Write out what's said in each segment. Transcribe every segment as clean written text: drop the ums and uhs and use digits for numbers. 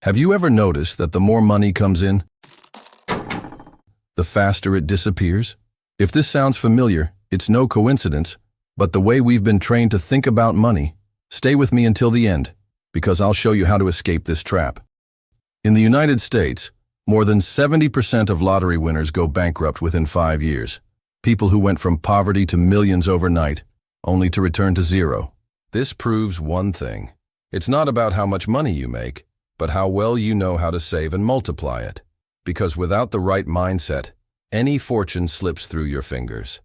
Have you ever noticed that the more money comes in, the faster it disappears? If this sounds familiar, it's no coincidence, but the way we've been trained to think about money. Stay with me until the end, because I'll show you how to escape this trap. In the United States, more than 70% of lottery winners go bankrupt within 5 years. People who went from poverty to millions overnight, only to return to zero. This proves one thing. It's not about how much money you make, but how well you know how to save and multiply it. Because without the right mindset, any fortune slips through your fingers.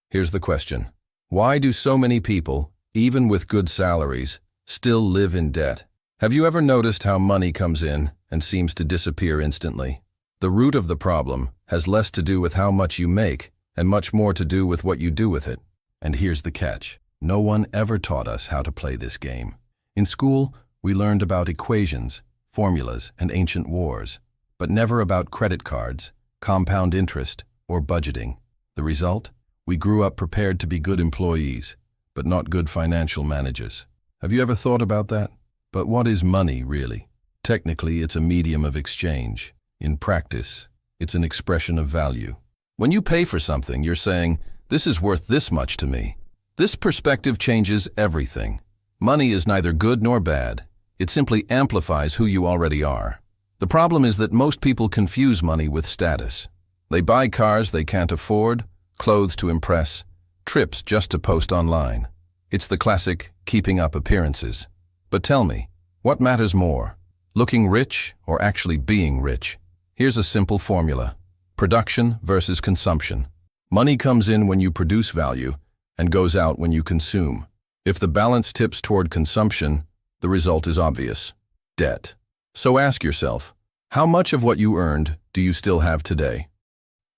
Here's the question. Why do so many people, even with good salaries, still live in debt? Have you ever noticed how money comes in and seems to disappear instantly? The root of the problem has less to do with how much you make and much more to do with what you do with it. And here's the catch. No one ever taught us how to play this game. In school, we learned about equations, formulas, and ancient wars, but never about credit cards, compound interest, or budgeting. The result? We grew up prepared to be good employees, but not good financial managers. Have you ever thought about that? But what is money, really? Technically, it's a medium of exchange. In practice, it's an expression of value. When you pay for something, you're saying, "This is worth this much to me." This perspective changes everything. Money is neither good nor bad. It simply amplifies who you already are. The problem is that most people confuse money with status. They buy cars they can't afford, clothes to impress, trips just to post online. It's the classic keeping up appearances. But tell me, what matters more? Looking rich or actually being rich? Here's a simple formula. Production versus consumption. Money comes in when you produce value and goes out when you consume. If the balance tips toward consumption, the result is obvious. Debt. So ask yourself, how much of what you earned do you still have today?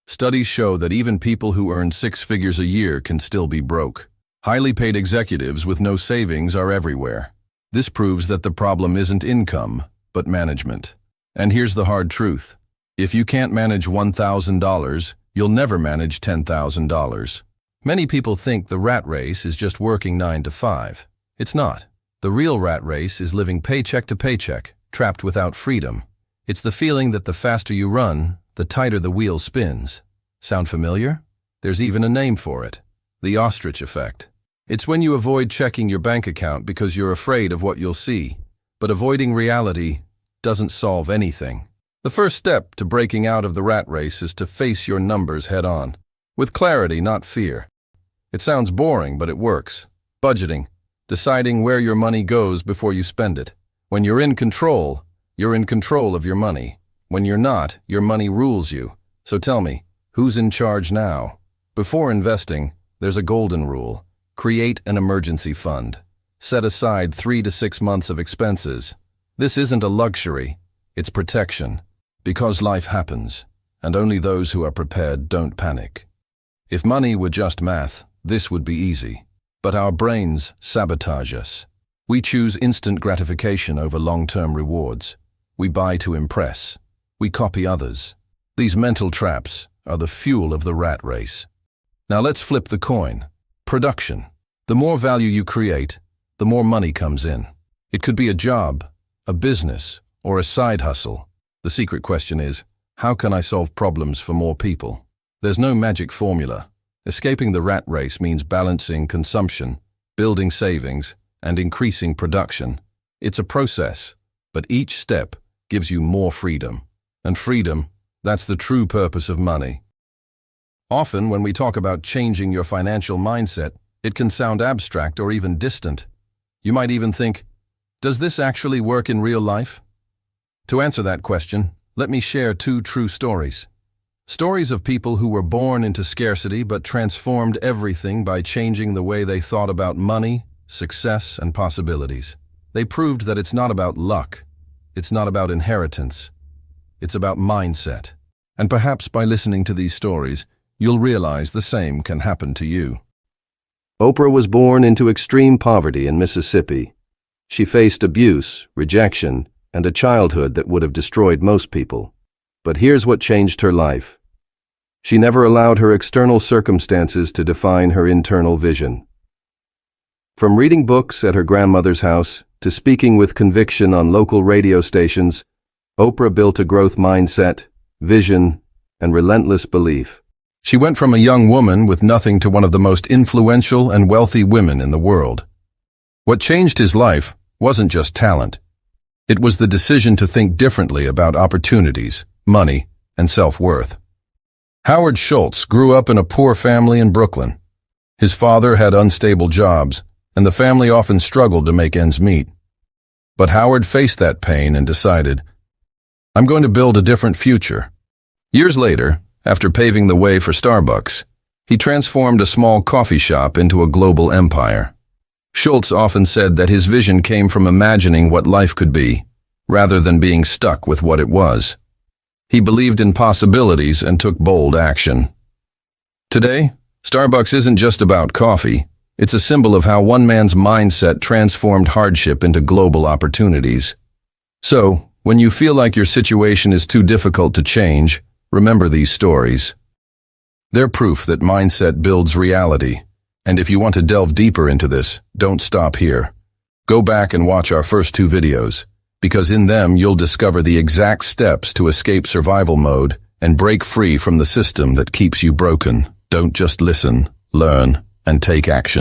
Studies show that even people who earn 6 figures a year can still be broke. Highly paid executives with no savings are everywhere. This proves that the problem isn't income, but management. And here's the hard truth. If you can't manage $1,000, you'll never manage $10,000. Many people think the rat race is just working 9 to 5. It's not. The real rat race is living paycheck to paycheck, trapped without freedom. It's the feeling that the faster you run, the tighter the wheel spins. Sound familiar? There's even a name for it. The ostrich effect. It's when you avoid checking your bank account because you're afraid of what you'll see. But avoiding reality doesn't solve anything. The first step to breaking out of the rat race is to face your numbers head on. With clarity, not fear. It sounds boring, but it works. Budgeting. Deciding where your money goes before you spend it. When you're in control of your money. When you're not, your money rules you. So tell me, who's in charge now? Before investing, there's a golden rule. Create an emergency fund. Set aside 3 to 6 months of expenses. This isn't a luxury, it's protection. Because life happens, and only those who are prepared don't panic. If money were just math, this would be easy. But our brains sabotage us. We choose instant gratification over long-term rewards. We buy to impress. We copy others. These mental traps are the fuel of the rat race. Now let's flip the coin. Production. The more value you create, the more money comes in. It could be a job, a business, or a side hustle. The secret question is, how can I solve problems for more people? There's no magic formula. Escaping the rat race means balancing consumption, building savings, and increasing production. It's a process, but each step gives you more freedom. And freedom, that's the true purpose of money. Often, when we talk about changing your financial mindset, it can sound abstract or even distant. You might even think, does this actually work in real life? To answer that question, let me share 2 true stories. Stories of people who were born into scarcity but transformed everything by changing the way they thought about money, success, and possibilities. They proved that it's not about luck. It's not about inheritance. It's about mindset. And perhaps by listening to these stories, you'll realize the same can happen to you. Oprah was born into extreme poverty in Mississippi. She faced abuse, rejection, and a childhood that would have destroyed most people. But here's what changed her life. She never allowed her external circumstances to define her internal vision. From reading books at her grandmother's house to speaking with conviction on local radio stations, Oprah built a growth mindset, vision, and relentless belief. She went from a young woman with nothing to one of the most influential and wealthy women in the world. What changed his life wasn't just talent. It was the decision to think differently about opportunities, money, and self-worth. Howard Schultz grew up in a poor family in Brooklyn. His father had unstable jobs, and the family often struggled to make ends meet. But Howard faced that pain and decided, "I'm going to build a different future." Years later, after paving the way for Starbucks, he transformed a small coffee shop into a global empire. Schultz often said that his vision came from imagining what life could be, rather than being stuck with what it was. He believed in possibilities and took bold action. Today, Starbucks isn't just about coffee. It's a symbol of how one man's mindset transformed hardship into global opportunities. So, when you feel like your situation is too difficult to change, remember these stories. They're proof that mindset builds reality. And if you want to delve deeper into this, don't stop here. Go back and watch our first 2 videos, because in them you'll discover the exact steps to escape survival mode and break free from the system that keeps you broken. Don't just listen, learn, and take action.